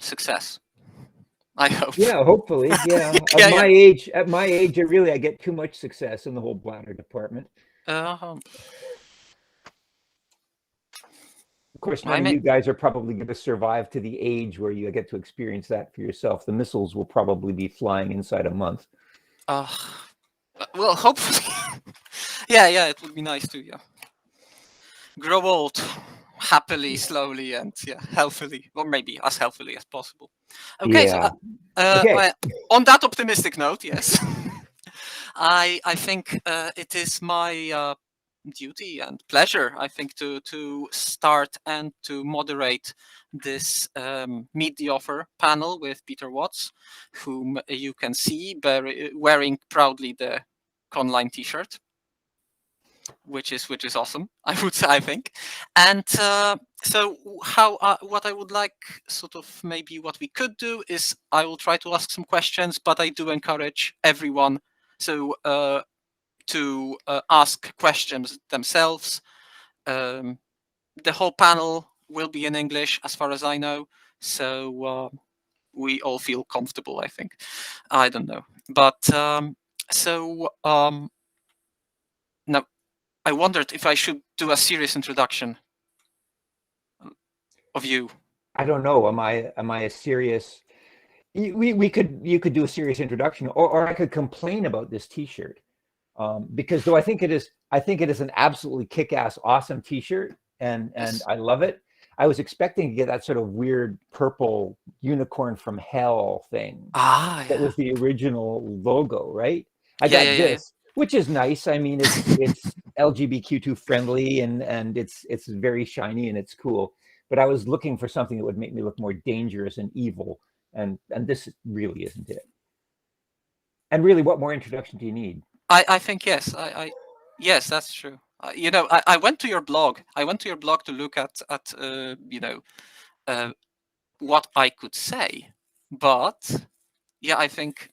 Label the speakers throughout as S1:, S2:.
S1: success. I hope.
S2: Yeah, hopefully. Yeah.
S1: Yeah,
S2: At my age, I get too much success in the whole bladder department.
S1: Of
S2: Of course,
S1: I
S2: none of
S1: mean,
S2: you guys are probably going to survive to the age where you get to experience that for yourself. The missiles will probably be flying inside a month.
S1: well, hopefully. Yeah, it would be nice to grow old happily, slowly, and healthily, or maybe as healthily as possible. Okay, so
S2: Yeah. Okay.
S1: well, on that optimistic note, yes, I think it is my duty and pleasure, I think, to start and to moderate this Meet the Offer panel with Peter Watts, whom you can see wearing proudly the Konline T-shirt, which is awesome, I would say, I think. And so what I would like, sort of maybe what we could do is I will try to ask some questions, but I do encourage everyone to ask questions themselves. The whole panel will be in English, as far as I know, so we all feel comfortable, I think. I don't know, but now I wondered if I should do a serious introduction of you.
S2: I don't know. Am I a serious? You could do a serious introduction, or I could complain about this T-shirt, because though I think it is an absolutely kick-ass, awesome T-shirt, and
S1: Yes.
S2: I love it. I was expecting to get that sort of weird purple unicorn from hell thing that was the original logo, right? I got this, which is nice. I mean, it's LGBTQ2 friendly, and it's very shiny and it's cool. But I was looking for something that would make me look more dangerous and evil, and this really isn't it. And really, what more introduction do you need?
S1: I think yes. Yes, that's true. I went to your blog. I went to your blog to look at what I could say, but yeah, I think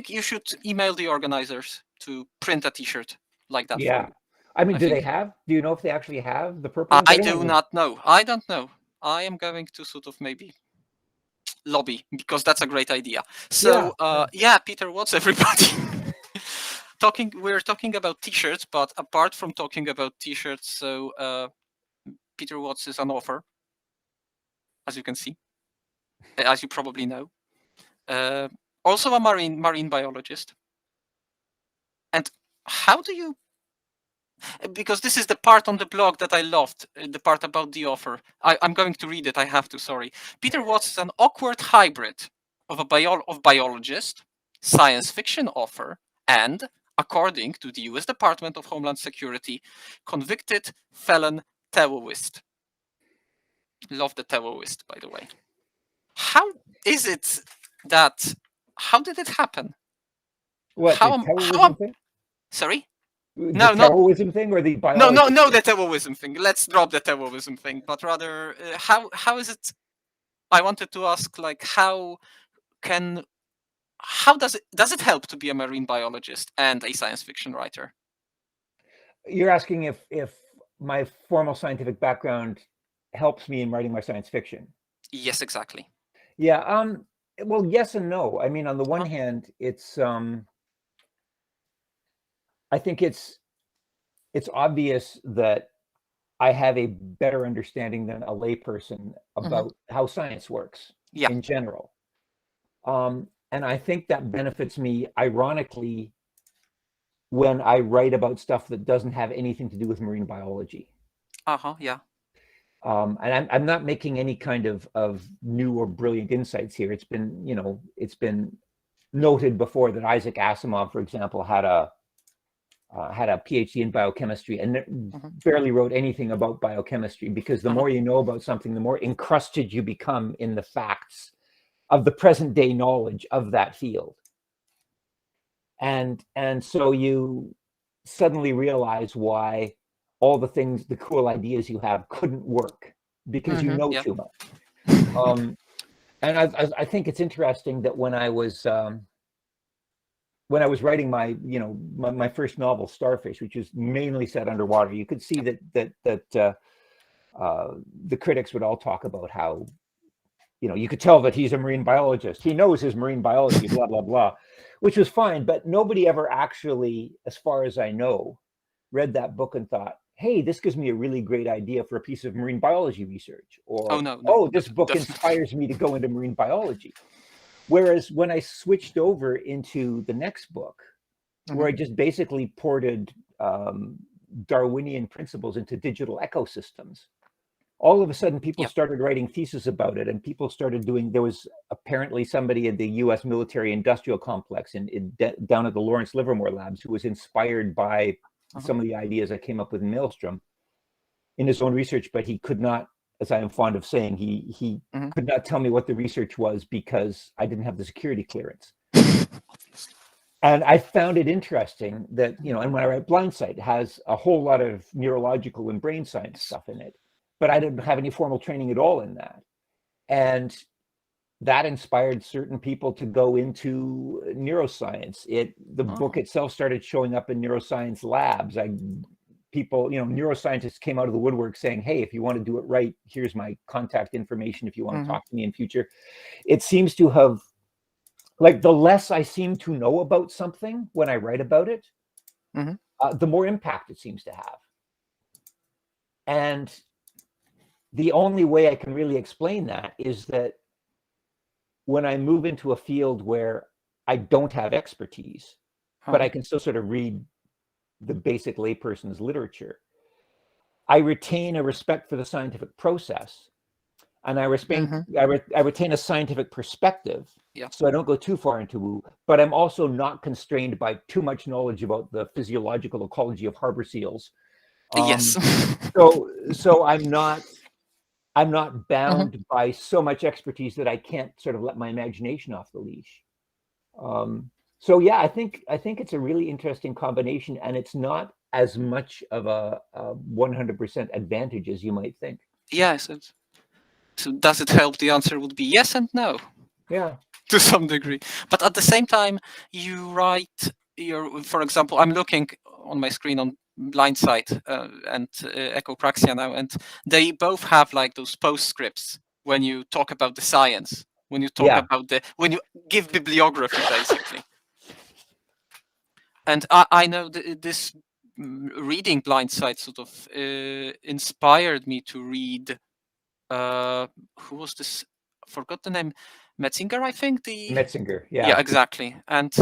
S1: you should email the organizers to print a T-shirt like that for you.
S2: I mean, do you know if they actually have the purple ones?
S1: I do not know. I don't know. I am going to sort of maybe lobby, because that's a great idea. So Peter, what's everybody? We're talking about T-shirts, but apart from talking about T-shirts, so Peter Watts is an author, as you can see, as you probably know. Also a marine biologist. And how do you? Because this is the part on the blog that I loved, the part about the offer. I'm going to read it. I have to. Sorry. Peter Watts is an awkward hybrid of biologist, science fiction author, and, according to the U.S. Department of Homeland Security, convicted felon terrorist. Love the terrorist, by the way. How is it that? How did it happen?
S2: What, the terrorism thing?
S1: Sorry.
S2: The terrorism thing or the biology?
S1: No, the terrorism thing. Let's drop the terrorism thing, but rather, how is it? I wanted to ask, like, how does it help to be a marine biologist and a science fiction writer?
S2: You're asking if my formal scientific background helps me in writing my science fiction?
S1: Yes, exactly.
S2: Yeah. Well, yes and no. I mean, on the one hand, it's I think it's obvious that I have a better understanding than a layperson about how science works in general. And I think that benefits me, ironically, when I write about stuff that doesn't have anything to do with marine biology.
S1: Yeah.
S2: And I'm not making any kind of new or brilliant insights here. It's been noted before that Isaac Asimov, for example, had a PhD in biochemistry and barely wrote anything about biochemistry, because the more you know about something, the more encrusted you become in the facts of the present day knowledge of that field. And so you suddenly realize why all the things, the cool ideas you have couldn't work, because you know too much. And I think it's interesting that when I was writing my first novel, Starfish, which is mainly set underwater, you could see that the critics would all talk about how you could tell that he's a marine biologist. He knows his marine biology, blah, blah, blah, which was fine. But nobody ever actually, as far as I know, read that book and thought, hey, this gives me a really great idea for a piece of marine biology research. Or, this book inspires me to go into marine biology. Whereas when I switched over into the next book, where I just basically ported Darwinian principles into digital ecosystems, all of a sudden people started writing theses about it, and people started doing, there was apparently somebody in the US military industrial complex down at the Lawrence Livermore labs who was inspired by some of the ideas I came up with in Maelstrom in his own research, but he could not, as I am fond of saying, he could not tell me what the research was because I didn't have the security clearance. And I found it interesting that, and when I write Blindsight, it has a whole lot of neurological and brain science stuff in it, but I didn't have any formal training at all in that. And that inspired certain people to go into neuroscience. The book itself started showing up in neuroscience labs. Neuroscientists came out of the woodwork saying, hey, if you want to do it right, here's my contact information if you want to talk to me in future. It seems to have, like, the less I seem to know about something when I write about it, the more impact it seems to have. And the only way I can really explain that is that when I move into a field where I don't have expertise, but I can still sort of read the basic layperson's literature, I retain a respect for the scientific process, and I retain a scientific perspective. So I don't go too far into woo, but I'm also not constrained by too much knowledge about the physiological ecology of harbor seals. So I'm not bound by so much expertise that I can't sort of let my imagination off the leash. So yeah, I think it's a really interesting combination, and it's not as much of a 100% advantage as you might think.
S1: Yes. So does it help? The answer would be yes and no.
S2: Yeah.
S1: To some degree. But at the same time, you write for example, I'm looking on my screen on Blindsight and Echopraxia now, and they both have like those postscripts when you talk about the science, when you talk about when you give bibliography, basically. And I know this reading Blindsight sort of inspired me to read, who was this? I forgot the name. Metzinger, I think.
S2: Metzinger, yeah.
S1: Yeah, exactly. And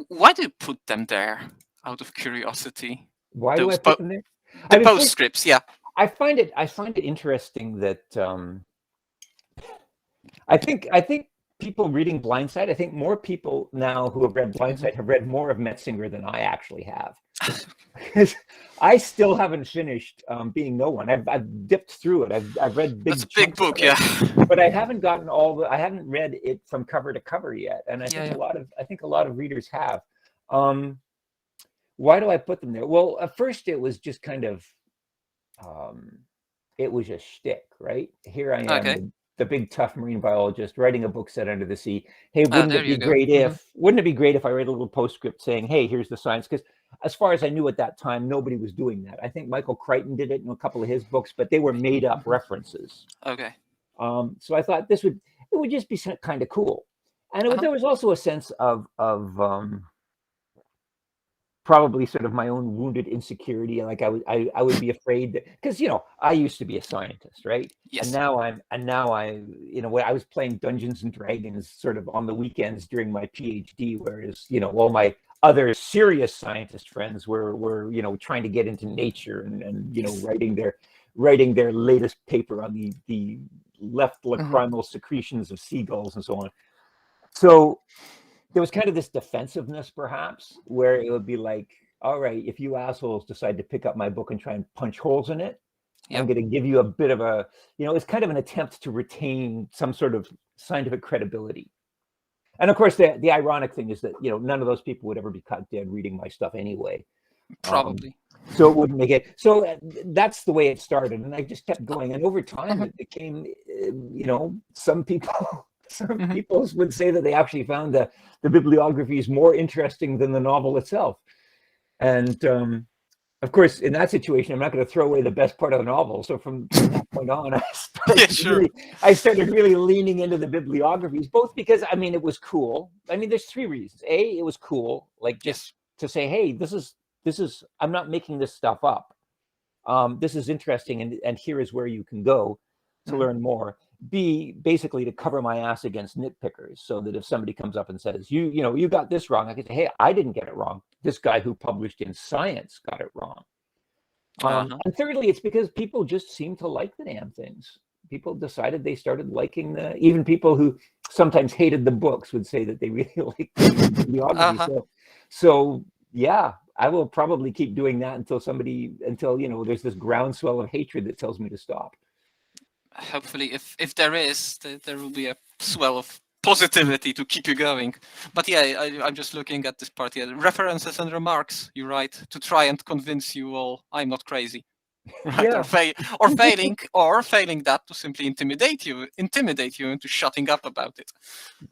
S1: why do you put them there, out of curiosity?
S2: Why do I put them there?
S1: The postscripts, yeah.
S2: I find it interesting that I think people reading Blindsight, I think more people now who have read Blindsight have read more of Metzinger than I actually have. Because I still haven't finished Being No One. I've dipped through it. I've read big.
S1: That's a big book, yeah.
S2: But I haven't gotten I haven't read it from cover to cover yet, and I think a lot of readers have. Why do I put them there? Well, at first it was just kind of, it was a shtick, right? Here I am, the big tough marine biologist writing a book set under the sea. Hey, wouldn't it be great if I read a little postscript saying, hey, here's the science? Because as far as I knew at that time, nobody was doing that. I think Michael Crichton did it in a couple of his books, but they were made up references.
S1: Okay.
S2: So I thought it would just be kind of cool. And there was also a sense of probably sort of my own wounded insecurity, and like I would be afraid that, because I used to be a scientist, right?
S1: Yes.
S2: And now when I was playing Dungeons and Dragons sort of on the weekends during my PhD, whereas all my other serious scientist friends were trying to get into nature and writing their latest paper on the left lacrimal secretions of seagulls and so on. So there was kind of this defensive-ness, perhaps, where it would be like, all right, if you assholes decide to pick up my book and try and punch holes in it, I'm going to give you a bit of a, it's kind of an attempt to retain some sort of scientific credibility. And of course, the ironic thing is that, none of those people would ever be caught dead reading my stuff anyway.
S1: Probably.
S2: So it wouldn't make it. So that's the way it started. And I just kept going. And over time, it became, some people would say that they actually found the bibliographies more interesting than the novel itself. And of course, in that situation, I'm not going to throw away the best part of the novel. So from that point on,
S1: Yeah, sure.
S2: I started really leaning into the bibliographies, both because, I mean, it was cool. I mean, there's three reasons. A, it was cool, like just to say, hey, this is, I'm not making this stuff up. This is interesting, and here is where you can go to learn more. B, basically to cover my ass against nitpickers, so that if somebody comes up and says, you got this wrong, I can say, hey, I didn't get it wrong. This guy who published in Science got it wrong. And thirdly, it's because people just seem to like the damn things. People decided they started liking even people who sometimes hated the books would say that they really liked the bibliography. So yeah, I will probably keep doing that until there's this groundswell of hatred that tells me to stop.
S1: Hopefully, if there is, there will be a swell of positivity to keep you going. But yeah, I'm just looking at this part here. References and remarks, you write, to try and convince you all I'm not crazy. Right?
S2: Yeah.
S1: Or failing that, to simply intimidate you into shutting up about it.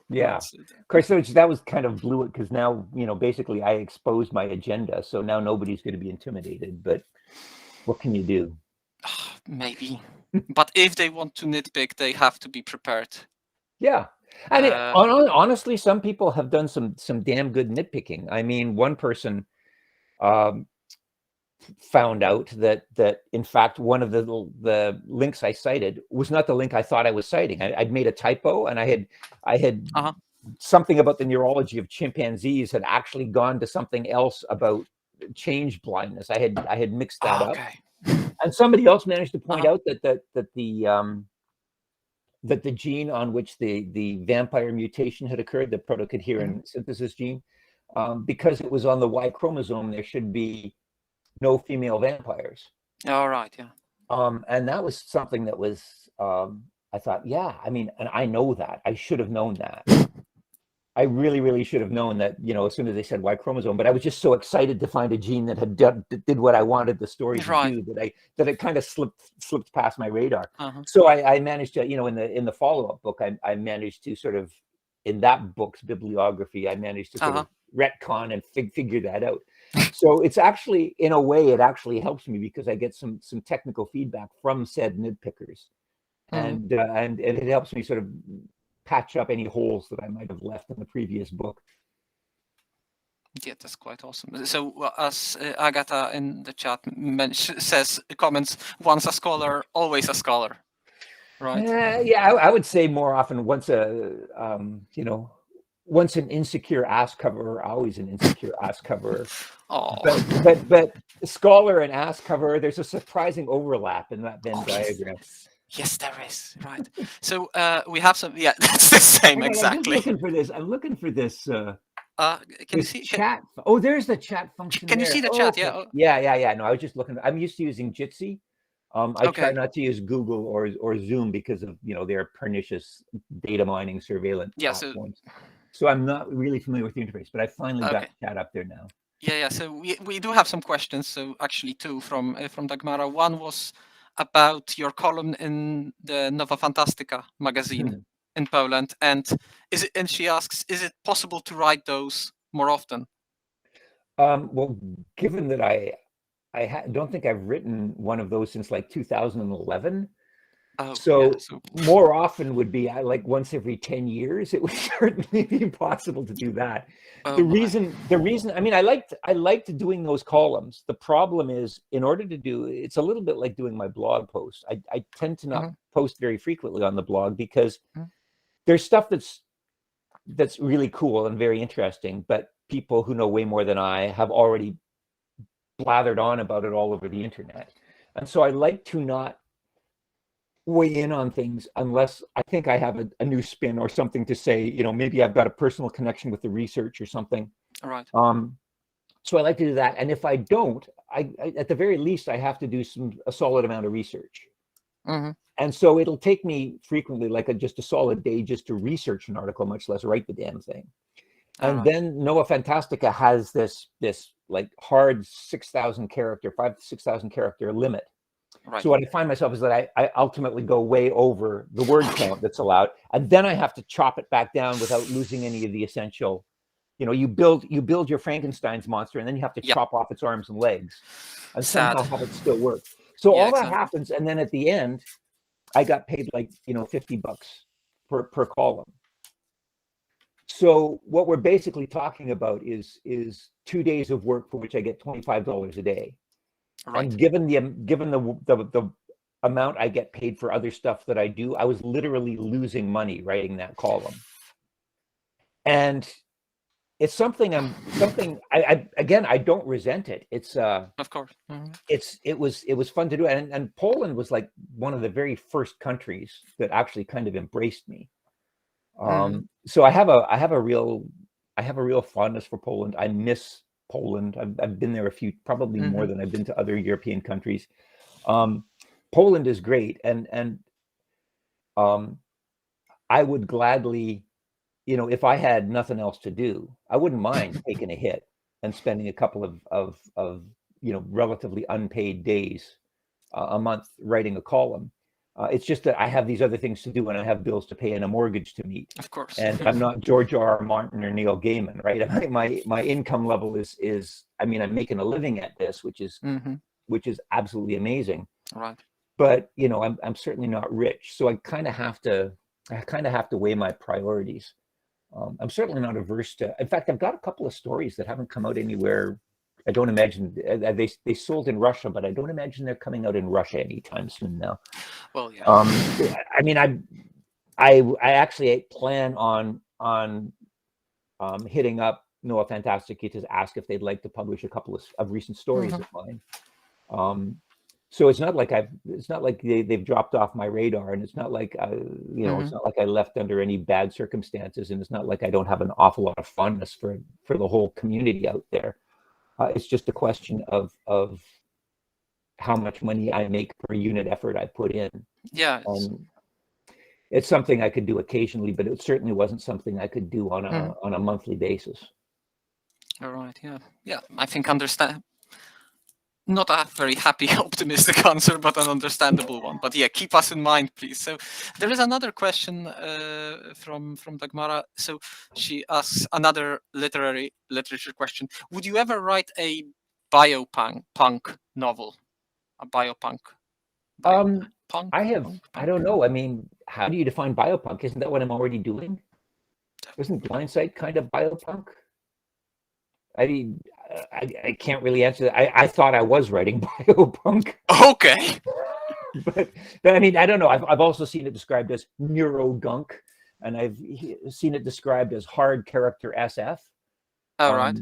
S2: Yeah. Of course, that was kind of blew it, because now, basically I exposed my agenda. So now nobody's going to be intimidated, but what can you do?
S1: Maybe. But if they want to nitpick, they have to be prepared.
S2: Yeah. I mean, honestly, some people have done some damn good nitpicking. I mean, one person found out that in fact one of the links I cited was not the link I thought I was citing. I'd made a typo, and I had something about the neurology of chimpanzees had actually gone to something else about change blindness. I had mixed that up, and somebody else managed to point out that the gene on which the vampire mutation had occurred, the protocoherine synthesis gene, because it was on the Y chromosome, there should be no female vampires.
S1: All right, yeah.
S2: And that was something that was, I thought, yeah, I mean, and I know that. I should have known that. I really, really should have known that, as soon as they said Y chromosome, but I was just so excited to find a gene that did what I wanted the story to do, that it kind of slipped past my radar. So I managed to, in the follow-up book, I managed to sort of, in that book's bibliography, I managed to sort of retcon and figure that out. So it's actually, in a way, it actually helps me, because I get some technical feedback from said nitpickers, and it helps me sort of patch up any holes that I might have left in the previous book.
S1: Yeah, that's quite awesome. So as Agatha in the chat comments, once a scholar, always a scholar, right?
S2: Yeah, I would say more often once once an insecure ass coverer, always an insecure ass coverer. But scholar and ass coverer, there's a surprising overlap in that Venn diagram.
S1: Yes, there is. Right. So we have some. Yeah, that's the same exactly.
S2: I'm looking for this.
S1: Can you see
S2: chat? Oh, there's the chat function.
S1: Can you see the chat?
S2: Okay. Yeah. No, I was just looking. I'm used to using Jitsi. I try not to use Google or Zoom because of their pernicious data mining surveillance platforms. So I'm not really familiar with the interface, but I finally got chat up there now.
S1: Yeah. So we do have some questions. So actually, two from Dagmara. One was about your column in the Nowa Fantastica magazine in Poland, and she asks, is it possible to write those more often?
S2: Well, given that I don't think I've written one of those since like 2011. So more often would be like once every 10 years. It would certainly be possible to do that. The reason, I mean, I liked doing those columns. The problem is, in order to do it's a little bit like doing my blog posts. I tend to not post very frequently on the blog, because there's stuff that's really cool and very interesting, but people who know way more than I have already blathered on about it all over the internet. And so I like to not weigh in on things unless I think I have a new spin or something to say, maybe I've got a personal connection with the research or something.
S1: All right.
S2: So I like to do that. And if I don't, I at the very least, I have to do a solid amount of research. And so it'll take me frequently like just a solid day just to research an article, much less write the damn thing. And then Nowa Fantastica has this like hard 6,000 character, 5,000 to 6,000 character limit. Right. So what I find myself is that I ultimately go way over the word count that's allowed, and then I have to chop it back down without losing any of the essential. You build your Frankenstein's monster, and then you have to chop off its arms and legs, and somehow have it still work. So all that happens, and then at the end, I got paid like, $50 per column. So what we're basically talking about is 2 days of work for which I get $25 a day.
S1: Right.
S2: And given the amount I get paid for other stuff that I do, I was literally losing money writing that column. And it's something I don't resent it. It's
S1: of course. Mm-hmm.
S2: It was fun to do. And Poland was like one of the very first countries that actually kind of embraced me. So I have a real fondness for Poland. I miss Poland. I've been there probably more than I've been to other European countries. Poland is great, and I would gladly, if I had nothing else to do, I wouldn't mind taking a hit and spending a couple of relatively unpaid days a month writing a column. It's just that I have these other things to do, and I have bills to pay and a mortgage to meet.
S1: Of course.
S2: And I'm not George R. R. Martin or Neil Gaiman, right? My income level is I'm making a living at this, which is absolutely amazing.
S1: Right.
S2: But I'm certainly not rich, so I kind of have to weigh my priorities. I'm certainly not averse to. In fact, I've got a couple of stories that haven't come out anywhere. I don't imagine they sold in Russia, but I don't imagine they're coming out in Russia anytime soon now.
S1: Well, yeah.
S2: I actually plan on hitting up Noah Fantastica to ask if they'd like to publish a couple of recent stories of mine. So it's not like they've dropped off my radar, and it's not like it's not like I left under any bad circumstances, and it's not like I don't have an awful lot of fondness for the whole community out there. It's just a question of how much money I make per unit effort I put in.
S1: Yeah.
S2: It's something I could do occasionally, but it certainly wasn't something I could do on a monthly basis.
S1: All right. Yeah. Yeah. I think understand. Not a very happy, optimistic answer, but an understandable one. But yeah, keep us in mind, please. So there is another question from Dagmara. So she asks another literature question. Would you ever write a biopunk novel? A biopunk?
S2: Punk? I don't know. How do you define biopunk? Isn't that what I'm already doing? Isn't Blindsight kind of biopunk? I can't really answer that. I thought I was writing biopunk.
S1: Okay.
S2: But I don't know. I've also seen it described as neurogunk, and I've seen it described as hard character SF.
S1: All right.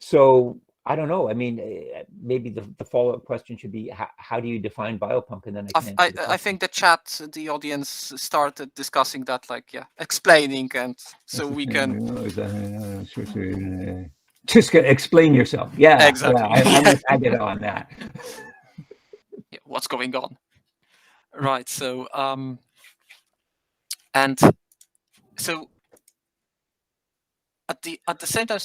S2: So I don't know. Maybe the follow-up question should be, how do you define biopunk? And then
S1: I think the chat, the audience started discussing that, explaining, and so we can.
S2: Just explain yourself. Yeah,
S1: exactly.
S2: Yeah, I get on that.
S1: Yeah, what's going on? Right. So, and so at the same time.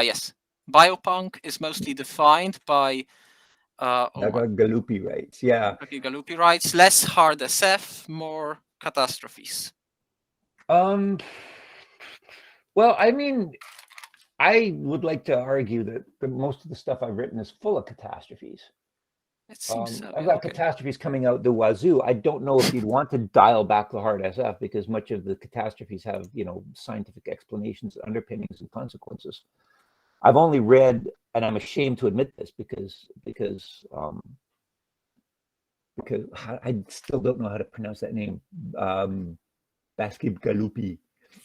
S1: Yes, biopunk is mostly defined by.
S2: Galuppi writes. Yeah.
S1: Galuppi writes less hard SF, more catastrophes.
S2: Well, I would like to argue that most of the stuff I've written is full of catastrophes.
S1: It seems so.
S2: I've got catastrophes coming out the wazoo. I don't know if you'd want to dial back the hard SF, because much of the catastrophes have, scientific explanations, underpinnings, and consequences. I've only read, and I'm ashamed to admit this because I still don't know how to pronounce that name. Baskib Galuppi.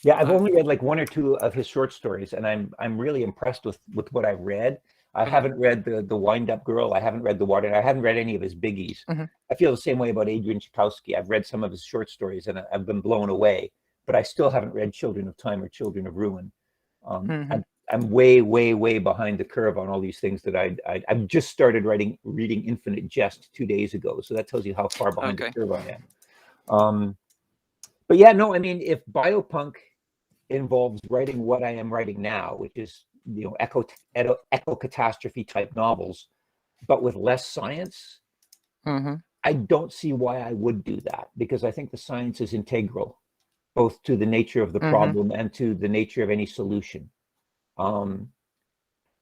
S2: Yeah, I've only read like one or two of his short stories, and I'm really impressed with what I've read. I haven't read the Wind Up Girl. I haven't read The Water. I haven't read any of his biggies. I feel the same way about Adrian Tchaikovsky. I've read some of his short stories, and I've been blown away. But I still haven't read Children of Time or Children of Ruin. I'm way, way, way behind the curve on all these things that I've just started reading Infinite Jest 2 days ago. So that tells you how far behind the curve I am. But yeah, no, if biopunk involves writing what I am writing now, which is, eco catastrophe type novels, but with less science, I don't see why I would do that, because I think the science is integral, both to the nature of the problem and to the nature of any solution.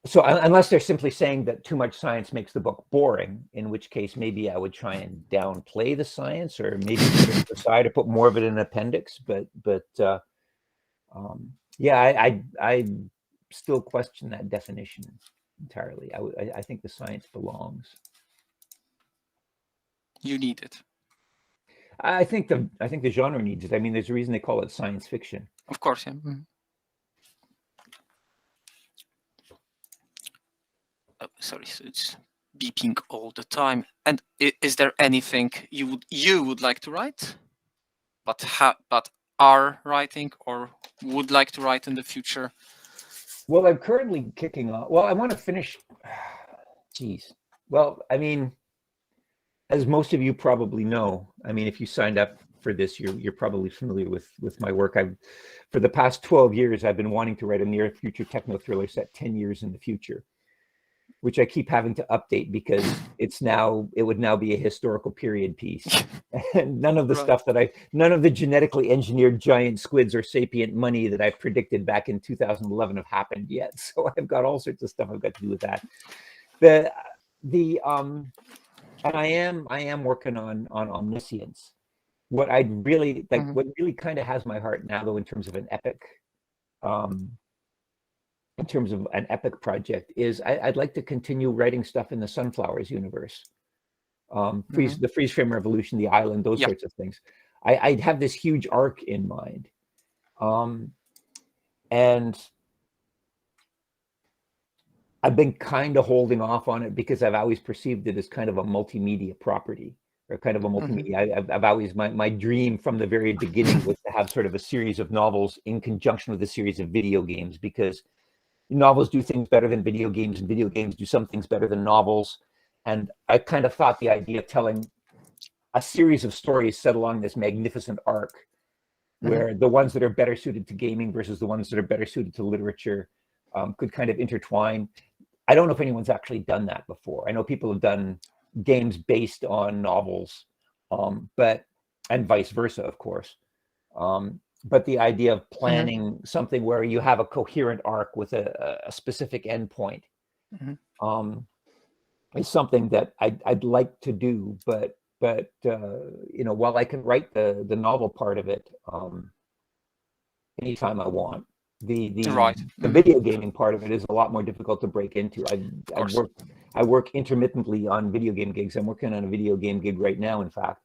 S2: So unless they're simply saying that too much science makes the book boring, in which case maybe I would try and downplay the science, or maybe put it aside or put more of it in an appendix. But yeah, I still question that definition entirely. I think the science belongs.
S1: You need it.
S2: I think the genre needs it. I mean, there's a reason they call it science fiction.
S1: Of course, yeah. Mm-hmm. Oh, sorry, so it's beeping all the time. And is there anything you would like to write, but are writing or would like to write in the future?
S2: Well, I'm currently kicking off. Well, I want to finish. Geez. Well, I mean, as most of you probably know, I mean, if you signed up for this, you're probably familiar with my work. For the past 12 years, I've been wanting to write a near future techno thriller set 10 years in the future, which I keep having to update because it would now be a historical period piece. And none of the stuff none of the genetically engineered giant squids or sapient money that I predicted back in 2011 have happened yet. So I've got all sorts of stuff I've got to do with that. And I am working on omniscience. What I really like, what really kind of has my heart now, though, in terms of an epic, project, is I'd like to continue writing stuff in the Sunflowers universe, the freeze frame revolution, the island, those sorts of things. I'd have this huge arc in mind, and I've been kind of holding off on it because I've always perceived it as kind of a multimedia property, or kind of a multimedia. I've always, my dream from the very beginning was to have sort of a series of novels in conjunction with a series of video games, because novels do things better than video games, and video games do some things better than novels. And I kind of thought the idea of telling a series of stories set along this magnificent arc, where the ones that are better suited to gaming versus the ones that are better suited to literature could kind of intertwine. I don't know if anyone's actually done that before. I know people have done games based on novels, and vice versa, of course. But the idea of planning something where you have a coherent arc with a specific endpoint is something that I'd like to do. But while I can write the novel part of it anytime I want, the video gaming part of it is a lot more difficult to break into. I work intermittently on video game gigs. I'm working on a video game gig right now, in fact.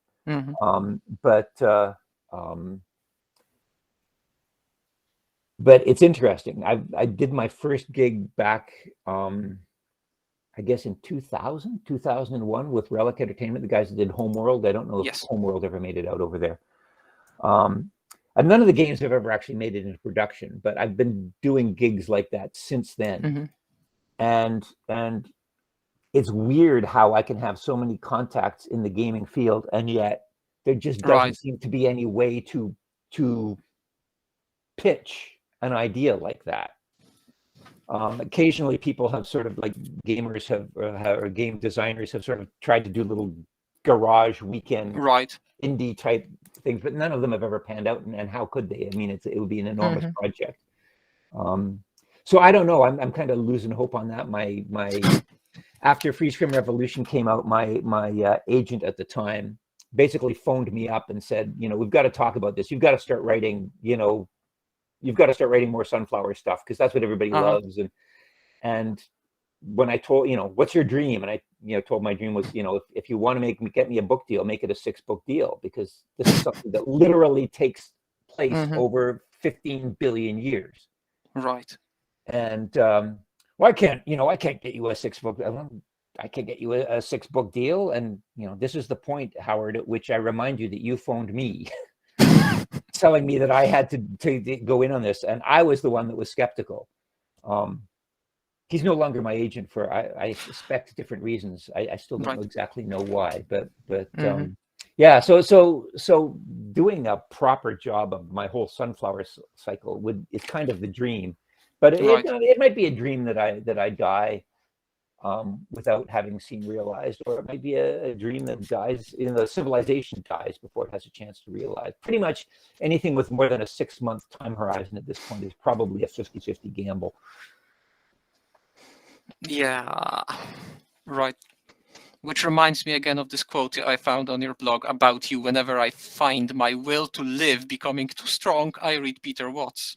S2: But it's interesting. I did my first gig back, I guess in 2001 with Relic Entertainment, the guys that did Homeworld. I don't know if Homeworld ever made it out over there. And none of the games have ever actually made it into production, but I've been doing gigs like that since then. And it's weird how I can have so many contacts in the gaming field, and yet there just doesn't seem to be any way to pitch an idea like that. Occasionally people have sort of, like, gamers have or game designers have sort of tried to do little garage weekend indie type things, but none of them have ever panned out. And how could they? I mean, it would be an enormous project. So I don't know. I'm kind of losing hope on that. My after Freeze Frame Revolution came out, my agent at the time basically phoned me up and said, we've got to talk about this. You've got to start writing, you've got to start writing more Sunflower stuff, because that's what everybody loves. And when I told, what's your dream? And I, told my dream was, if you want to get me a book deal, make it a 6-book deal, because this is something that literally takes place over 15 billion years.
S1: Right.
S2: And I can't get you a 6-book. I can't get you a 6-book deal. And, this is the point, Howard, at which I remind you that you phoned me telling me that I had to go in on this. And I was the one that was skeptical. He's no longer my agent for, I suspect, different reasons. I still don't exactly know why, but yeah. So doing a proper job of my whole Sunflower cycle is kind of the dream, but it might be a dream that I die without having seen realized, or it might be a dream that dies, the civilization dies before it has a chance to realize. Pretty much anything with more than a 6-month time horizon at this point is probably a 50-50 gamble.
S1: Yeah, right. Which reminds me again of this quote I found on your blog about you. Whenever I find my will to live becoming too strong, I read Peter Watts.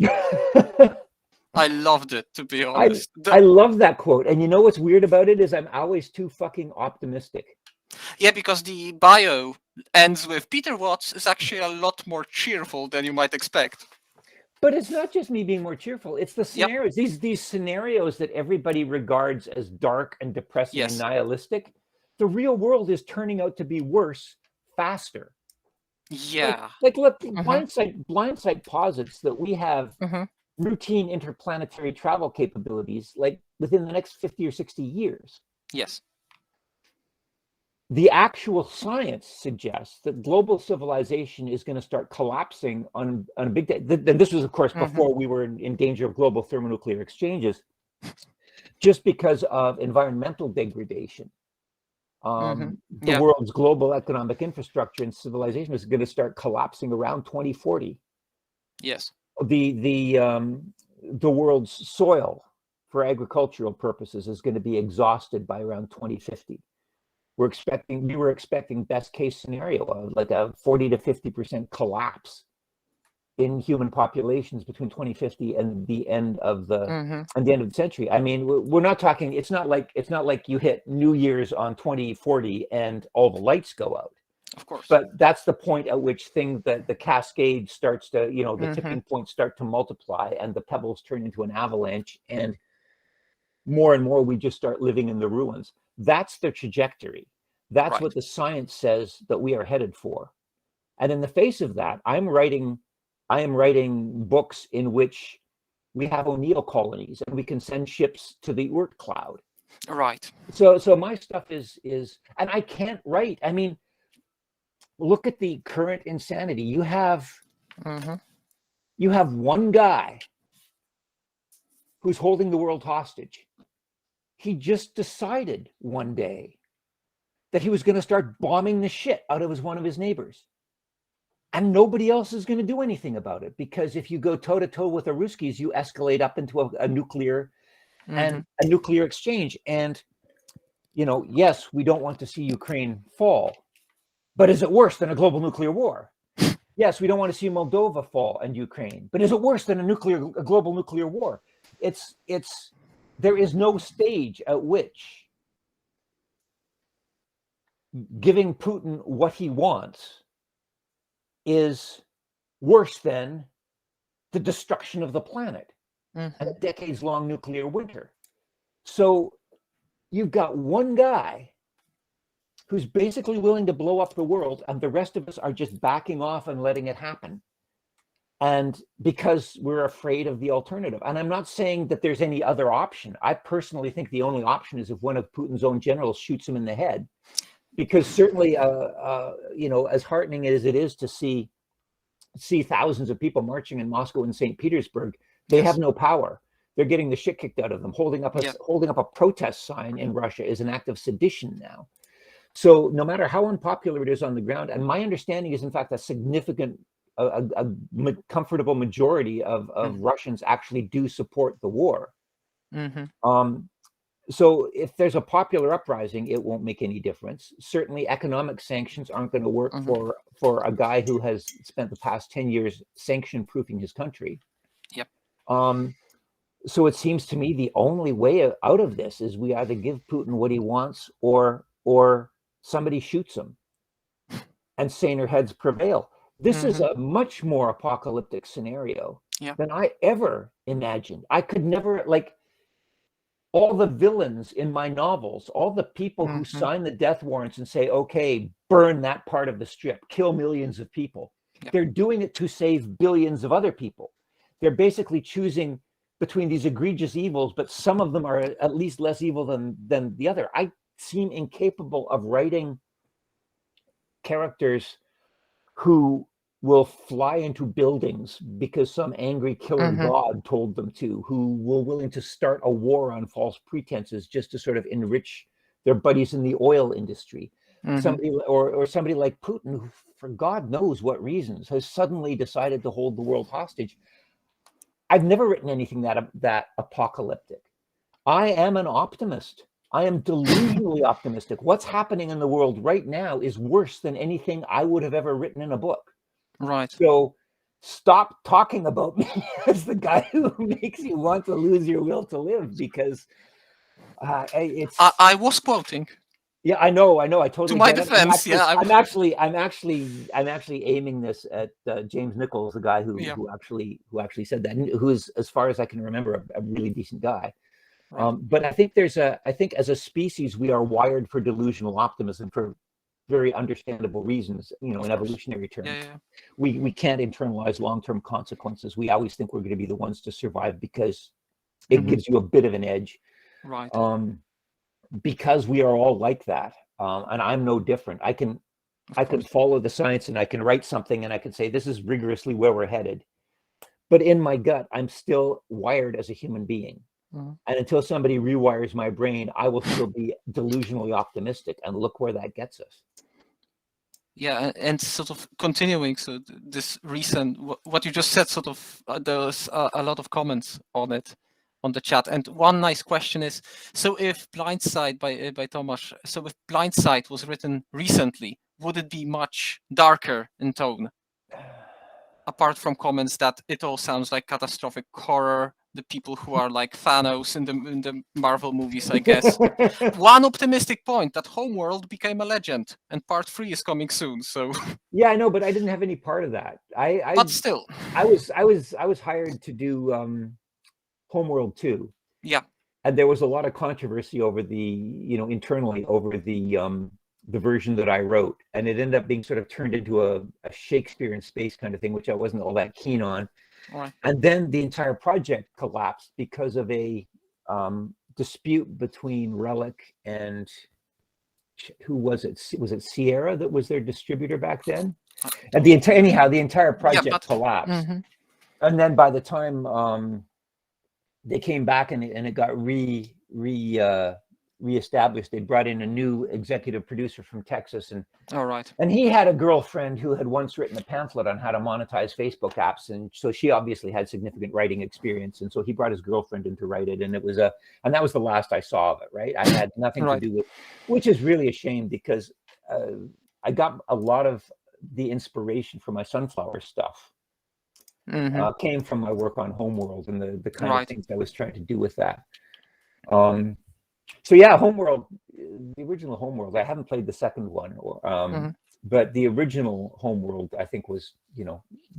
S1: I loved it, to be honest.
S2: I love that quote. And you know what's weird about it is I'm always too fucking optimistic.
S1: Yeah, because the bio ends with Peter Watts is actually a lot more cheerful than you might expect.
S2: But it's not just me being more cheerful. It's the scenarios. Yep. These scenarios that everybody regards as dark and depressing and nihilistic. The real world is turning out to be worse faster.
S1: Yeah.
S2: Like look, Blindsight posits that we have routine interplanetary travel capabilities like within the next 50 or 60 years.
S1: Yes.
S2: The actual science suggests that global civilization is going to start collapsing on a big day. And this was, of course, before we were in danger of global thermonuclear exchanges, just because of environmental degradation. The world's global economic infrastructure and civilization is going to start collapsing around 2040.
S1: Yes.
S2: The world's soil for agricultural purposes is going to be exhausted by around 2050. We were expecting best case scenario of like a 40 to 50% collapse in human populations between 2050 and the end of the century. I mean, we're not talking. It's not like you hit New Year's on 2040 and all the lights go out.
S1: Of course.
S2: But that's the point at which the cascade starts to, the tipping points start to multiply and the pebbles turn into an avalanche, and more we just start living in the ruins. That's the trajectory. That's what the science says that we are headed for. And in the face of that, I am writing books in which we have O'Neill colonies and we can send ships to the Oort cloud.
S1: Right.
S2: So my stuff is, and I can't write. I mean, look at the current insanity. You have one guy who's holding the world hostage. He just decided one day that he was going to start bombing the shit out of one of his neighbors. And nobody else is going to do anything about it, because if you go toe-to-toe with the Ruskies, you escalate up into a nuclear and a nuclear exchange. And, yes, we don't want to see Ukraine fall. But is it worse than a global nuclear war? Yes, we don't want to see Moldova fall and Ukraine. But is it worse than a global nuclear war? There is no stage at which giving Putin what he wants is worse than the destruction of the planet and a decades-long nuclear winter. So you've got one guy who's basically willing to blow up the world, and the rest of us are just backing off and letting it happen. And because we're afraid of the alternative. And I'm not saying that there's any other option. I personally think the only option is if one of Putin's own generals shoots him in the head. Because certainly, as heartening as it is to see thousands of people marching in Moscow and St. Petersburg, they have no power. They're getting the shit kicked out of them. Holding up a protest sign in Russia is an act of sedition now. So no matter how unpopular it is on the ground, and my understanding is, in fact, a comfortable majority of Russians actually do support the war. So if there's a popular uprising, it won't make any difference. Certainly economic sanctions aren't going to work for a guy who has spent the past 10 years sanction-proofing his country.
S1: Yep.
S2: So it seems to me the only way out of this is we either give Putin what he wants or somebody shoots him and saner heads prevail. This is a much more apocalyptic scenario than I ever imagined. I could never, all the villains in my novels, all the people who sign the death warrants and say, okay, burn that part of the strip, kill millions of people. Yep. They're doing it to save billions of other people. They're basically choosing between these egregious evils, but some of them are at least less evil than the other. I seem incapable of writing characters who will fly into buildings because some angry killer god told them to, who were willing to start a war on false pretenses just to sort of enrich their buddies in the oil industry. Somebody like Putin, who for God knows what reasons, has suddenly decided to hold the world hostage. I've never written anything that apocalyptic. I am an optimist. I am delusionally optimistic. What's happening in the world right now is worse than anything I would have ever written in a book.
S1: Right.
S2: So stop talking about me as the guy who makes you want to lose your will to live, because it's.
S1: I was quoting.
S2: Yeah, I know. I totally
S1: to my
S2: get
S1: defense,
S2: it. I'm actually aiming this at James Nichols, the guy who actually said that, who is, as far as I can remember, a really decent guy. Right. But I think as a species, we are wired for delusional optimism for very understandable reasons. In evolutionary terms, we can't internalize long-term consequences. We always think we're going to be the ones to survive because it gives you a bit of an edge.
S1: Right.
S2: Because we are all like that, and I'm no different. I can follow the science, and I can write something, and I can say this is rigorously where we're headed. But in my gut, I'm still wired as a human being. And until somebody rewires my brain, I will still be delusionally optimistic. And look where that gets us.
S1: Yeah, and sort of continuing, so this recent, what you just said, sort of, there's a lot of comments on it, on the chat. And one nice question is, so if Blindsight by Tomasz, so if Blindsight was written recently, would it be much darker in tone? Apart from comments that it all sounds like catastrophic horror, the people who are like Thanos in the Marvel movies, I guess. One optimistic point, that Homeworld became a legend, and part 3 is coming soon. So
S2: yeah, I know, but I didn't have any part of that.
S1: But still,
S2: I was hired to do Homeworld 2.
S1: Yeah.
S2: And there was a lot of controversy over the, internally over the version that I wrote, and it ended up being sort of turned into a Shakespeare in space kind of thing, which I wasn't all that keen on.
S1: Right.
S2: And then the entire project collapsed because of a dispute between Relic and who was it? Was it Sierra that was their distributor back then? And the entire project collapsed. And then by the time they came back and it got reestablished, they brought in a new executive producer from Texas, and and he had a girlfriend who had once written a pamphlet on how to monetize Facebook apps, and so she obviously had significant writing experience, and so he brought his girlfriend in to write it, and that was the last I saw of it. Right, I had nothing to do with, which is really a shame, because I got a lot of the inspiration for my sunflower stuff came from my work on Homeworld and the kind of things I was trying to do with that. So yeah, Homeworld, the original Homeworld, I haven't played the second one, but the original Homeworld, I think, was,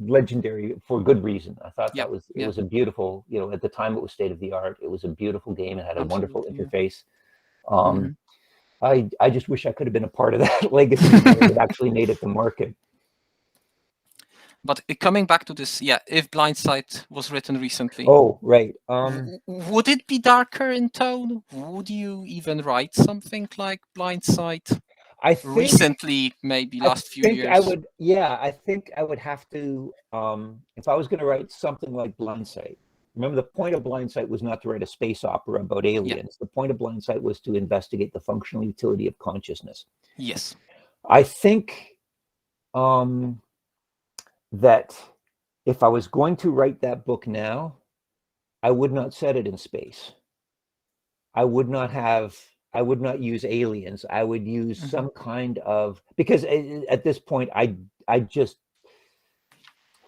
S2: legendary for good reason. I thought it was a beautiful, at the time it was state of the art. It was a beautiful game. It had a wonderful interface. I just wish I could have been a part of that legacy that actually made it to market.
S1: But coming back to this, if Blindsight was written recently,
S2: would
S1: it be darker in tone? Would you even write something like Blindsight?
S2: I think
S1: recently, maybe last few years.
S2: I think I would have to, if I was going to write something like Blindsight. Remember, the point of Blindsight was not to write a space opera about aliens. The point of Blindsight was to investigate the functional utility of consciousness.
S1: Yes.
S2: I think that if I was going to write that book now, I would not set it in space. I would not use aliens. I would use some kind of, because at this point, I just,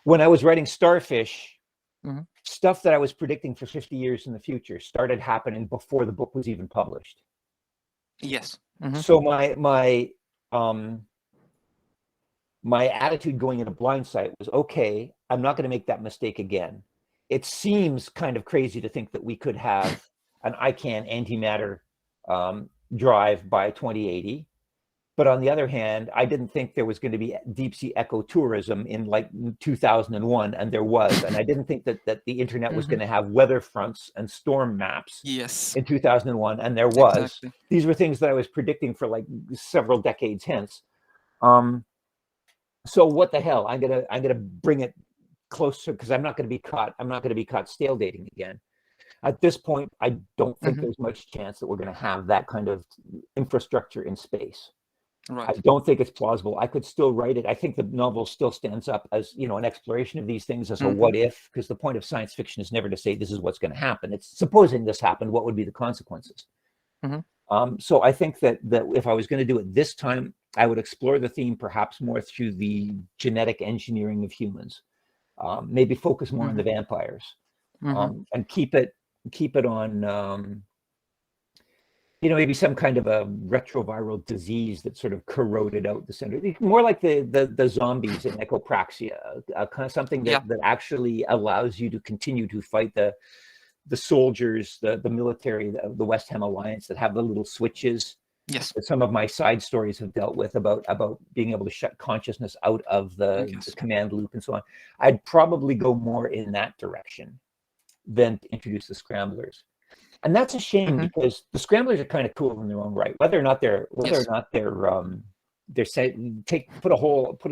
S2: when I was writing Starfish, stuff that I was predicting for 50 years in the future started happening before the book was even published.
S1: Yes.
S2: So my attitude going into Blindsight was, okay, I'm not going to make that mistake again. It seems kind of crazy to think that we could have an ICANN antimatter drive by 2080. But on the other hand, I didn't think there was going to be deep sea ecotourism in like 2001, and there was. And I didn't think that the internet was going to have weather fronts and storm maps in 2001, and there was. Exactly. These were things that I was predicting for like several decades hence. So what the hell? I'm gonna bring it closer, because I'm not going to be caught. I'm not going to be caught stale dating again. At this point, I don't think there's much chance that we're going to have that kind of infrastructure in space.
S1: Right.
S2: I don't think it's plausible. I could still write it. I think the novel still stands up as, an exploration of these things as a what if, because the point of science fiction is never to say this is what's going to happen. It's supposing this happened, what would be the consequences? So I think that if I was going to do it this time, I would explore the theme perhaps more through the genetic engineering of humans. Maybe focus more on the vampires, and keep it on. Maybe some kind of a retroviral disease that sort of corroded out the center. More like the zombies in Echopraxia, kind of something that actually allows you to continue to fight the soldiers, the military, the West Ham Alliance that have the little switches.
S1: Yes.
S2: That some of my side stories have dealt with about being able to shut consciousness out of the command loop and so on. I'd probably go more in that direction than to introduce the scramblers. And that's a shame because the scramblers are kind of cool in their own right. Whether or not they're put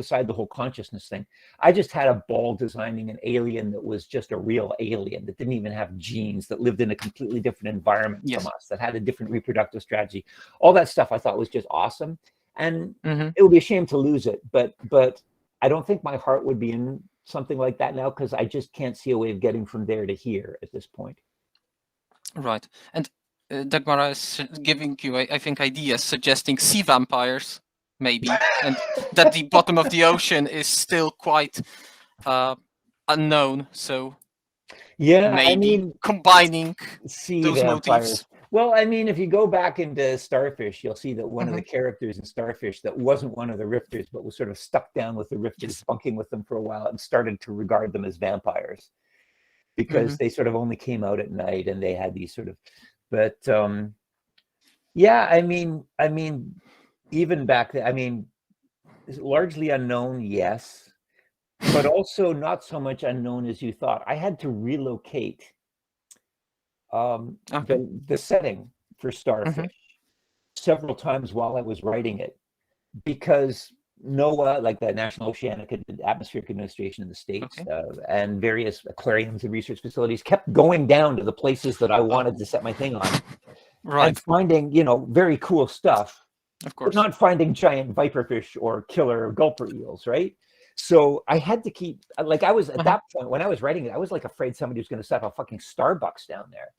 S2: aside the whole consciousness thing. I just had a ball designing an alien that was just a real alien that didn't even have genes, that lived in a completely different environment from us, that had a different reproductive strategy. All that stuff I thought was just awesome, and it would be a shame to lose it. But I don't think my heart would be in something like that now, because I just can't see a way of getting from there to here at this point.
S1: Right. And Dagmara is giving you, I think, ideas suggesting sea vampires, maybe, and that the bottom of the ocean is still quite unknown. So maybe combining
S2: sea
S1: those
S2: vampires.
S1: motifs.
S2: Well, I mean, if you go back into Starfish, you'll see that one of the characters in Starfish that wasn't one of the Rifters, but was sort of stuck down with the Rifters, bunking with them for a while, and started to regard them as vampires. Because they sort of only came out at night, and they had these sort of, but I mean, even back then, I mean, largely unknown, yes, but also not so much unknown as you thought. I had to relocate the setting for Starfish several times while I was writing it, because NOAA, like the National Oceanic and Atmospheric Administration in the States, and various aquariums and research facilities kept going down to the places that I wanted to set my thing on, and finding, very cool stuff,
S1: of course,
S2: but not finding giant viperfish or killer gulper eels, right? So I had to keep, like, I was at that point when I was writing it, I was like afraid somebody was going to set up a fucking Starbucks down there.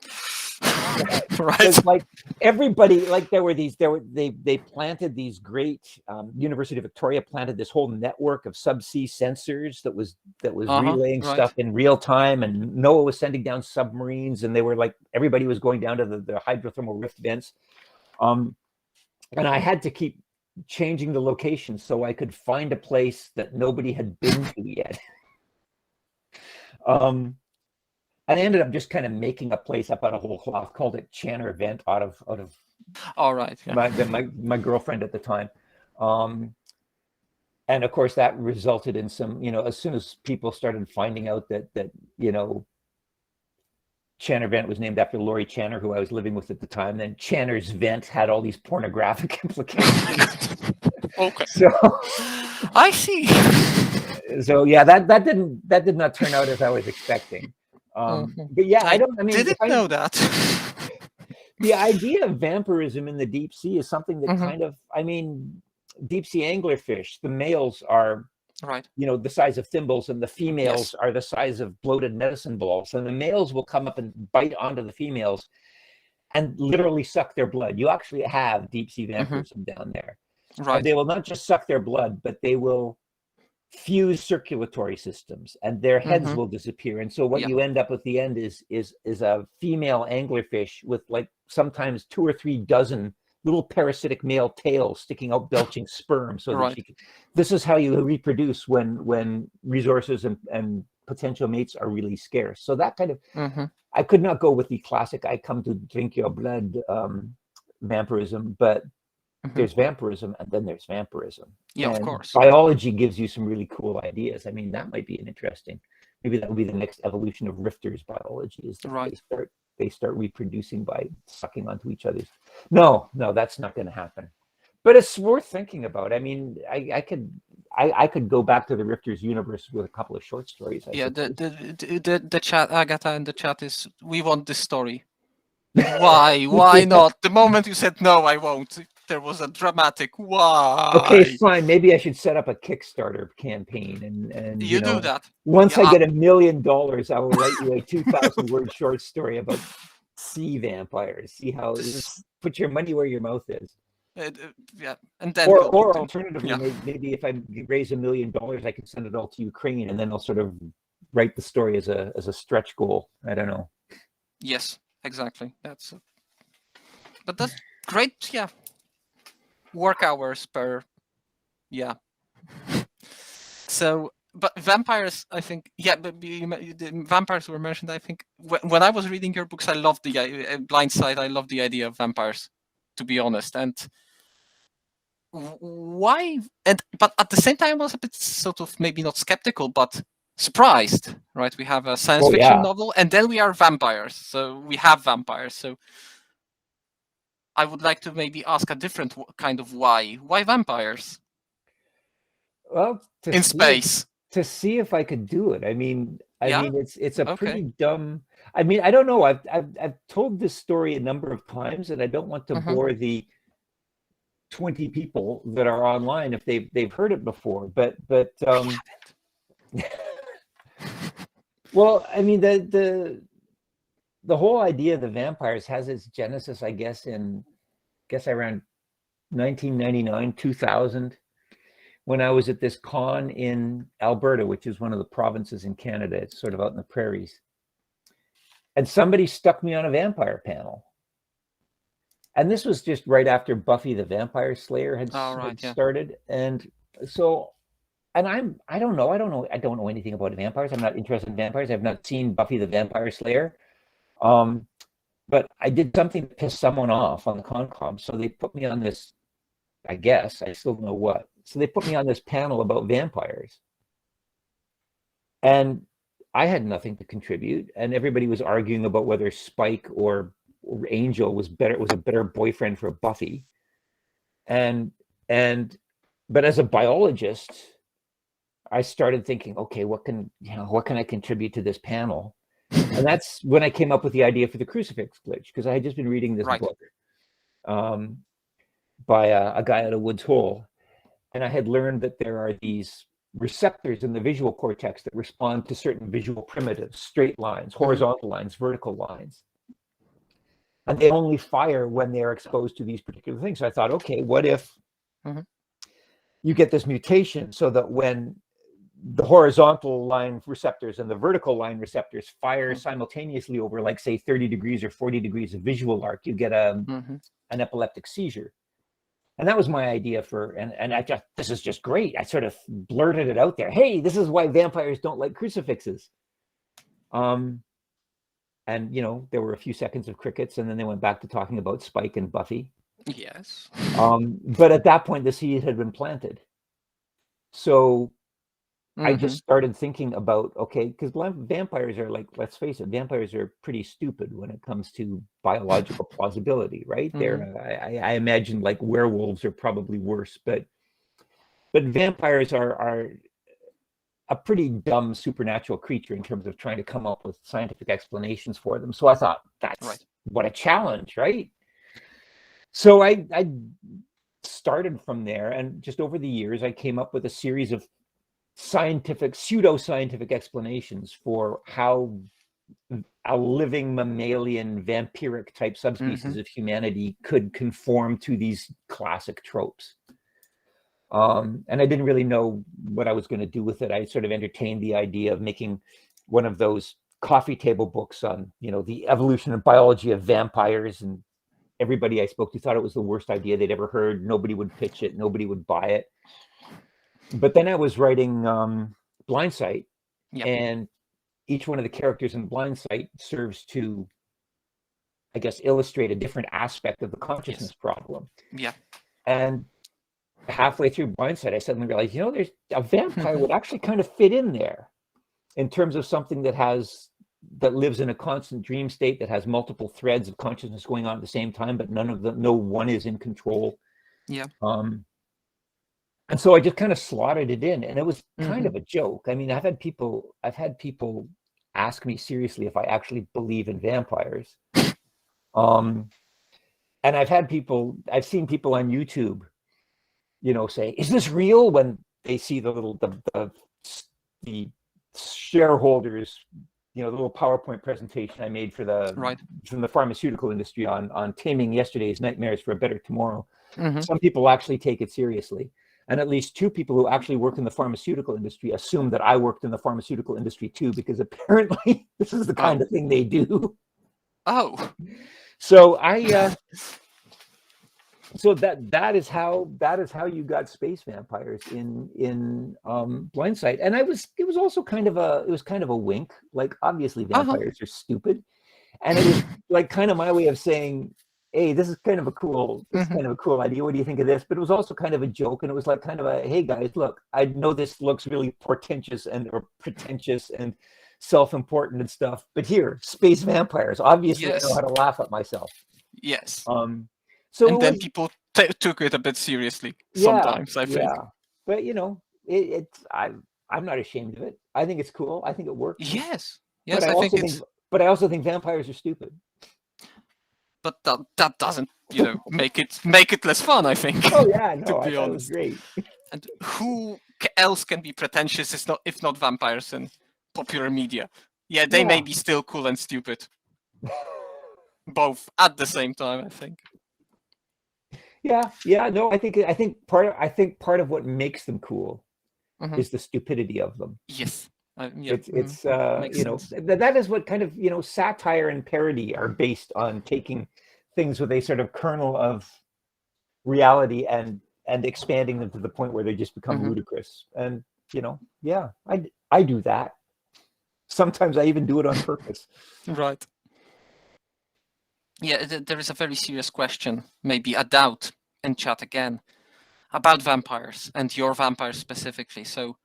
S1: Right.
S2: Like everybody, like they planted these great, University of Victoria planted this whole network of subsea sensors that was relaying stuff in real time, and NOAA was sending down submarines, and they were like, everybody was going down to the hydrothermal rift vents, and I had to keep changing the location so I could find a place that nobody had been to yet. And I ended up just kind of making a place up out of whole cloth, called it Channer Vent, out of
S1: all right,
S2: my girlfriend at the time, and of course that resulted in some, as soon as people started finding out that Channer Vent was named after Laurie Channer, who I was living with at the time, then Channer's Vent had all these pornographic implications.
S1: Okay.
S2: So
S1: I see.
S2: So yeah, that did not turn out as I was expecting. But yeah, I
S1: didn't know that.
S2: The idea of vampirism in the deep sea is something that kind of, deep sea anglerfish, the males are the size of thimbles, and the females are the size of bloated medicine balls, and the males will come up and bite onto the females and literally suck their blood. You actually have deep sea vampirism down there.
S1: Right.
S2: And they will not just suck their blood, but they will fuse circulatory systems, and their heads will disappear. And so what you end up with the end is a female anglerfish with like sometimes 2 or 3 dozen little parasitic male tails sticking out, belching sperm. So that this is how you reproduce when resources and potential mates are really scarce. So that kind of, I could not go with the classic "I come to drink your blood" vampirism, but there's vampirism, and then there's vampirism.
S1: Yeah,
S2: and
S1: of course.
S2: Biology gives you some really cool ideas. I mean, that might be an interesting. Maybe that will be the next evolution of Rifters biology. Is that they start reproducing by sucking onto each other's. No, that's not going to happen. But it's worth thinking about. I mean, I could go back to the Rifters universe with a couple of short stories.
S1: The chat, Agatha in the chat is, we want this story. Why not? The moment you said no, I won't. there was a dramatic why.
S2: Okay, fine. Maybe I should set up a Kickstarter campaign, and
S1: you do that.
S2: Once I get $1 million, I will write you a 2,000-word short story about sea vampires. See how put your money where your mouth is.
S1: Yeah, and then
S2: or alternatively, maybe if I raise $1 million, I can send it all to Ukraine, and then I'll sort of write the story as a stretch goal. I don't know.
S1: Yes, exactly. But that's great. Yeah, work hours per. Yeah. So, but vampires, I think. Yeah, but the vampires were mentioned. I think when I was reading your books, I loved the Blindsight. I loved the idea of vampires, to be honest, and. Why? But at the same time, I was a bit sort of maybe not skeptical, but surprised. Right? We have a science fiction novel, and then we are vampires. So we have vampires. So I would like to maybe ask a different kind of why. Why vampires?
S2: Well,
S1: in space.
S2: To see if I could do it. I mean, it's a pretty dumb. I mean, I don't know. I've told this story a number of times, and I don't want to bore the 20 people that are online if they've heard it before, but well, I mean, the whole idea of the vampires has its genesis, I guess around 1999, 2000, when I was at this con in Alberta, which is one of the provinces in Canada. It's sort of out in the prairies, and somebody stuck me on a vampire panel. And this was just right after Buffy the Vampire Slayer had started. And so, and I don't know anything about vampires. I'm not interested in vampires. I've not seen Buffy the Vampire Slayer. But I did something to piss someone off on the Concom. So they put me on this, I guess, I still don't know what. So they put me on this panel about vampires. And I had nothing to contribute. And everybody was arguing about whether Spike or Angel was a better boyfriend for Buffy, but as a biologist, I started thinking, okay, what can I contribute to this panel? And that's when I came up with the idea for the crucifix glitch, because I had just been reading this book by a guy out of Woods Hole, and I had learned that there are these receptors in the visual cortex that respond to certain visual primitives: straight lines, horizontal lines, vertical lines. And they only fire when they're exposed to these particular things. So I thought, okay, what if you get this mutation so that when the horizontal line receptors and the vertical line receptors fire simultaneously over, like, say, 30 degrees or 40 degrees of visual arc, you get an epileptic seizure. And that was my idea and I just, this is just great. I sort of blurted it out there. Hey, this is why vampires don't like crucifixes. And, there were a few seconds of crickets, and then they went back to talking about Spike and Buffy.
S1: Yes.
S2: But at that point, the seed had been planted. So I just started thinking about, okay, because vampires are, like, let's face it, vampires are pretty stupid when it comes to biological plausibility, right? I imagine, like, werewolves are probably worse, but vampires are a pretty dumb supernatural creature in terms of trying to come up with scientific explanations for them. So I thought, that's what a challenge, right? So I started from there, and just over the years, I came up with a series of pseudo-scientific explanations for how a living mammalian vampiric type subspecies of humanity could conform to these classic tropes. And I didn't really know what I was going to do with it. I sort of entertained the idea of making one of those coffee table books on, the evolution and biology of vampires, and everybody I spoke to thought it was the worst idea they'd ever heard. Nobody would pitch it. Nobody would buy it. But then I was writing Blindsight, and each one of the characters in Blindsight serves to, I guess, illustrate a different aspect of the consciousness problem.
S1: Yeah.
S2: And halfway through Blindsight, I suddenly realized, there's a vampire would actually kind of fit in there in terms of something that lives in a constant dream state, that has multiple threads of consciousness going on at the same time, but no one is in control.
S1: Yeah.
S2: And so I just kind of slotted it in, and it was kind of a joke. I mean, I've had people ask me seriously if I actually believe in vampires. And I've seen people on YouTube, say, "Is this real?" when they see the shareholders, the little PowerPoint presentation I made from the pharmaceutical industry on taming yesterday's nightmares for a better tomorrow. Some people actually take it seriously. And at least 2 people who actually work in the pharmaceutical industry assume that I worked in the pharmaceutical industry too, because apparently this is the kind of thing they do.
S1: Oh.
S2: So so that is how you got space vampires in Blindsight. And it was also kind of a wink. Like, obviously vampires are stupid. And it was like kind of my way of saying, hey, this is kind of a cool idea. What do you think of this? But it was also kind of a joke, and it was like kind of a, hey guys, look, I know this looks really pretentious and self-important and stuff, but here, space vampires. Obviously, I know how to laugh at myself.
S1: Yes.
S2: So
S1: and then people took it a bit seriously sometimes, I think.
S2: Yeah, but I'm not ashamed of it. I think it's cool. I think it works.
S1: Yes.
S2: But I also think vampires are stupid.
S1: But that doesn't, make it less fun, I think.
S2: Oh yeah, no,
S1: to be honest,
S2: it was great.
S1: And who else can be pretentious if not vampires in popular media? Yeah, they may be still cool and stupid. Both at the same time, I think.
S2: Yeah, no, I think part of what makes them cool is the stupidity of them.
S1: Yes.
S2: It's that is what kind of satire and parody are based on, taking things with a sort of kernel of reality and expanding them to the point where they just become ludicrous. And I do that. Sometimes I even do it on purpose.
S1: Right. Yeah, there is a very serious question, maybe a doubt in chat again, about vampires, and your vampires specifically. So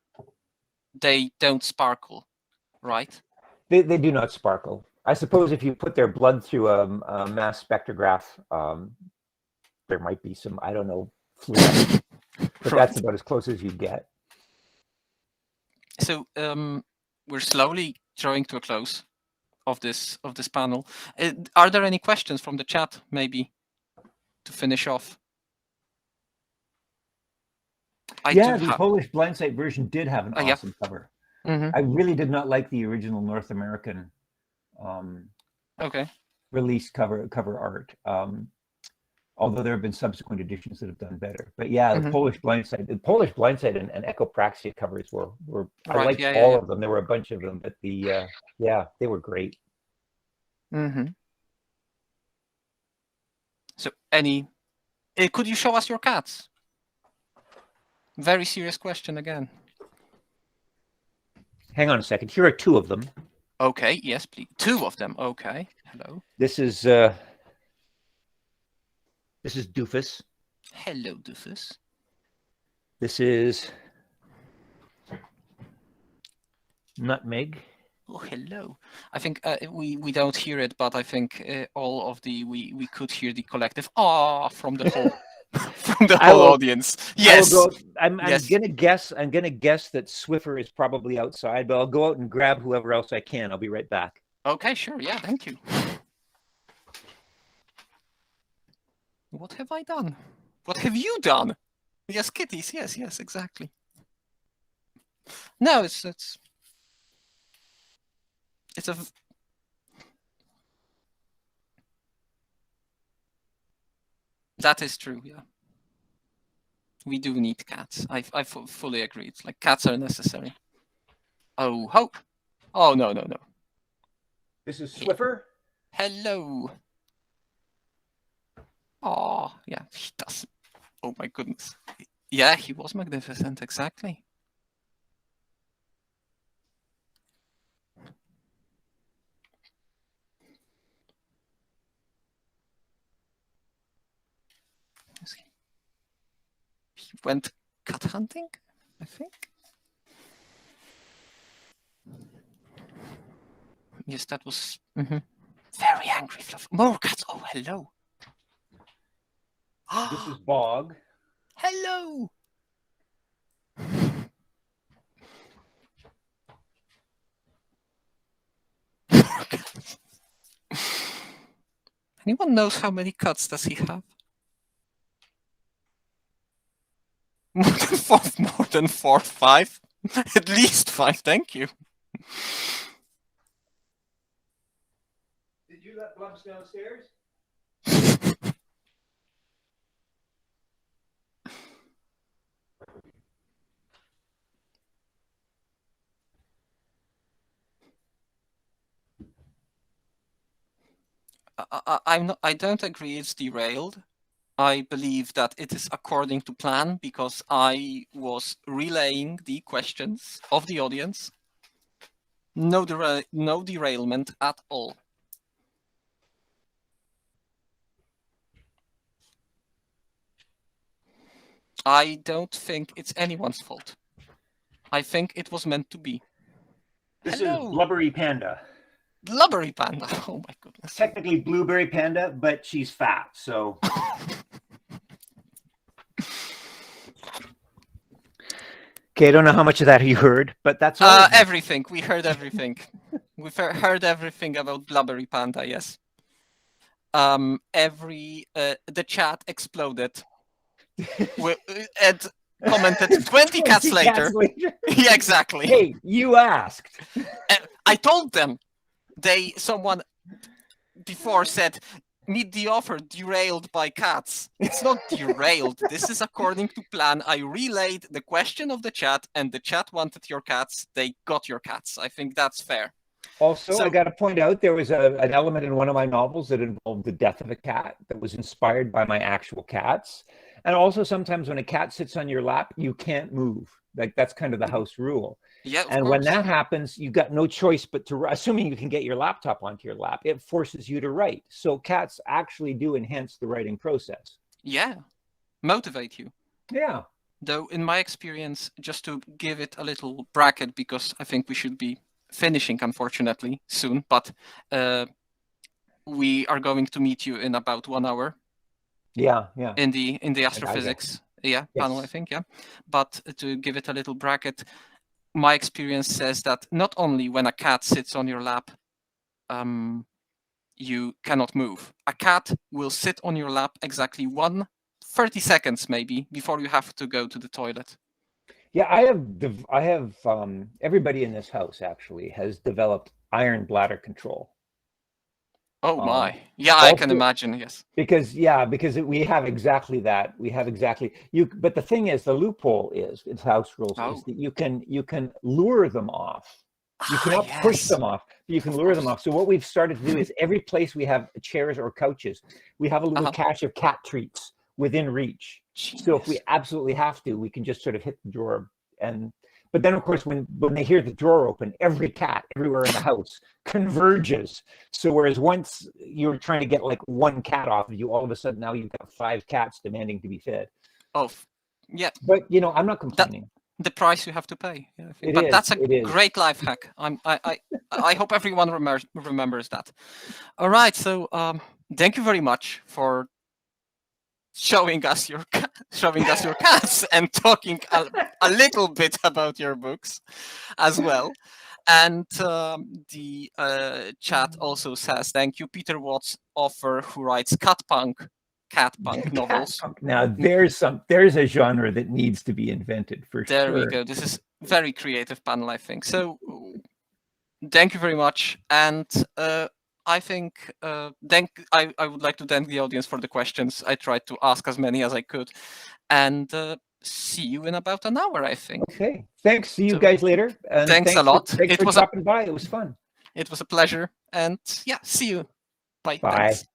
S1: they don't sparkle, right?
S2: They do not sparkle. I suppose if you put their blood through a mass spectrograph, there might be some, I don't know, fluid, but that's about as close as you get.
S1: So we're slowly drawing to a close of this panel. Are there any questions from the chat, maybe, to finish off?
S2: The Polish Blindsight version did have an awesome cover. I really did not like the original North American release cover art. Although there have been subsequent editions that have done better. But yeah, the Polish Blindsight and Echopraxia covers were I liked all of them. There were a bunch of them, but they were great.
S1: So could you show us your cats? Very serious question again.
S2: Hang on a second. Here are 2 of them.
S1: Okay, yes, please. 2 of them. Okay. Hello.
S2: This is Doofus.
S1: Hello, Doofus.
S2: This is Nutmeg.
S1: Oh, hello. I think we don't hear it, but I think all of we could hear the collective from the whole from the whole audience. Yes.
S2: I'm gonna guess that Swiffer is probably outside, but I'll go out and grab whoever else I can. I'll be right back.
S1: Okay, sure. Yeah, thank you. What have I done? What have you done? Yes, kitties. Yes, exactly. No, it's a. That is true. Yeah. We do need cats. I fully agree. It's like cats are necessary. Oh, hope. Oh, no.
S2: This is Swiffer.
S1: Hello. Oh, yeah, he does. Oh, my goodness. Yeah, he was magnificent, exactly. He went cat hunting, I think. Yes, that was very angry. More cats. Oh, hello.
S2: This is Bog.
S1: Hello. Anyone knows how many cuts does he have? More than 4, 5? At least 5, thank you.
S2: Did you let Blumps downstairs?
S1: I don't agree it's derailed. I believe that it is according to plan because I was relaying the questions of the audience. No derailment at all. I don't think it's anyone's fault. I think it was meant to be.
S2: This is Blubbery Panda.
S1: Blubbery Panda. Oh my goodness.
S2: Technically Blueberry Panda, but she's fat, so. Okay, I don't know how much of that you heard, but that's all.
S1: Everything. We heard everything. We've heard everything about Blubbery Panda, yes. The chat exploded. Ed commented 20 cats later. Yeah, exactly.
S2: Hey, you asked.
S1: I told them. Someone before said, meet the offer derailed by cats. It's not derailed. This is according to plan. I relayed the question of the chat and the chat wanted your cats. They got your cats. I think that's fair.
S2: Also, I got to point out there was an element in one of my novels that involved the death of a cat that was inspired by my actual cats. And also sometimes when a cat sits on your lap, you can't move. Like that's kind of the house rule.
S1: Yeah,
S2: and when that happens, you got no choice but to, assuming you can get your laptop onto your lap, it forces you to write. So cats actually do enhance the writing process.
S1: Yeah, motivate you.
S2: Yeah.
S1: Though in my experience, just to give it a little bracket, because I think we should be finishing, unfortunately, soon, but we are going to meet you in about 1 hour.
S2: Yeah.
S1: In the astrophysics panel, I think, yeah. But to give it a little bracket, my experience says that not only when a cat sits on your lap, you cannot move. A cat will sit on your lap exactly 30 seconds maybe before you have to go to the toilet.
S2: Yeah, I have everybody in this house actually has developed iron bladder control.
S1: Oh my. Yeah, also, I can imagine, yes.
S2: Because we have exactly that. We have exactly but the thing is, the loophole is, it's house rules, is that you can lure them off. You cannot push them off, but you can lure them off. So what we've started to do is every place we have chairs or couches, we have a little cache of cat treats within reach. Genius. So if we absolutely have to, we can just sort of hit the drawer. But then, of course, when they hear the drawer open, every cat everywhere in the house converges. So whereas once you were trying to get like one cat off of you, all of a sudden now you've got 5 cats demanding to be fed.
S1: Oh, yeah.
S2: But I'm not complaining.
S1: The price you have to pay. Yeah, that's a great life hack. I hope everyone remembers that. All right. So thank you very much for showing us your cats and talking a little bit about your books as well. And the chat also says, thank you, Peter Watts, author who writes cat punk novels.
S2: Now there's a genre that needs to be invented for sure.
S1: There we go. This is very creative panel, I think. So thank you very much. And I think I would like to thank the audience for the questions. I tried to ask as many as I could. And see you in about an hour, I think.
S2: Okay. Thanks. See you guys later. And
S1: thanks a lot.
S2: Thanks for dropping by. It was fun.
S1: It was a pleasure. And yeah, see you. Bye.
S2: Bye.
S1: Thanks.